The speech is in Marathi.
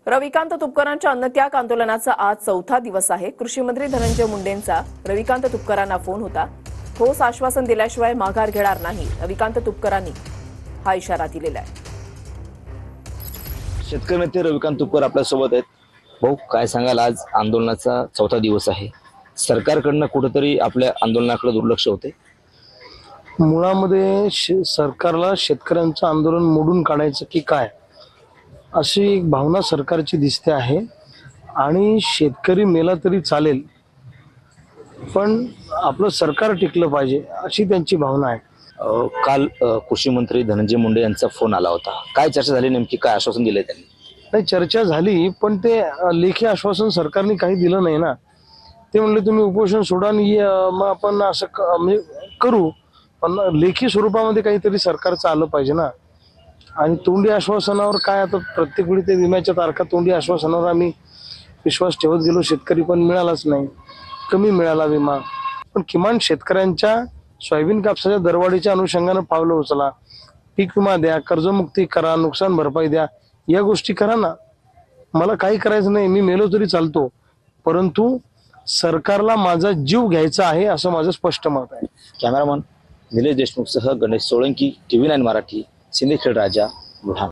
रविकांत तुपकरांच्या अन्नत्याग आंदोलनाचा आज चौथा दिवस आहे। कृषी मंत्री धनंजय मुंडेंचा रविकांत तुपकरांना फोन होता। ठोस आश्वासन दिल्याशिवाय माघार घेणार नाही, रविकांत तुपकरांनी हा इशारा दिलेला आहे। शेतकरी नेते रविकांत तुपकर आपल्यासोबत आहेत। भाऊ, काय सांगाल, आज आंदोलनाचा चौथा दिवस आहे, सरकारकडनं कुठेतरी आपल्या आंदोलनाकडे दुर्लक्ष होते। मुळामध्ये सरकारला शेतकऱ्यांचं आंदोलन मोडून काढायचं की काय अशी एक भावना सरकारची दिसते आहे आणि शेतकरी मेला तरी चालेल पण आपलं सरकार टिकलं पाहिजे अशी त्यांची भावना आहे। काल कृषी मंत्री धनंजय मुंडे यांचा फोन आला होता, काय चर्चा झाली, नेमकी काय आश्वासन दिले त्यांनी? नाही, चर्चा झाली पण ते लेखी आश्वासन सरकारने काही दिलं नाही ना। ते म्हणले तुम्ही उपोषण सोडा आणि मग आपण असं करू, पण लेखी स्वरूपामध्ये काहीतरी सरकारचं आलं पाहिजे ना। आणि तोंडी आश्वासनावर काय, आता प्रत्येक वेळी ते विम्याच्या तारखा तोंडी आश्वासनावर आम्ही विश्वास ठेवत गेलो, शेतकरी पण मिळालाच नाही, कमी मिळाला विमा। पण किमान शेतकऱ्यांच्या सोयाबीन कापसाच्या दरवाढीच्या अनुषंगानं पावलं उचला, पीक विमा द्या, कर्जमुक्ती करा, नुकसान भरपाई द्या, या गोष्टी करा ना। मला काही करायचं नाही, मी मेलो तरी चालतो, परंतु सरकारला माझा जीव घ्यायचा आहे असं माझं स्पष्ट मत आहे। Cameraman Nilesh देशमुखसह Ganesh Solanki, TV9 Marathi, Sindkhed Raja, Buldhana.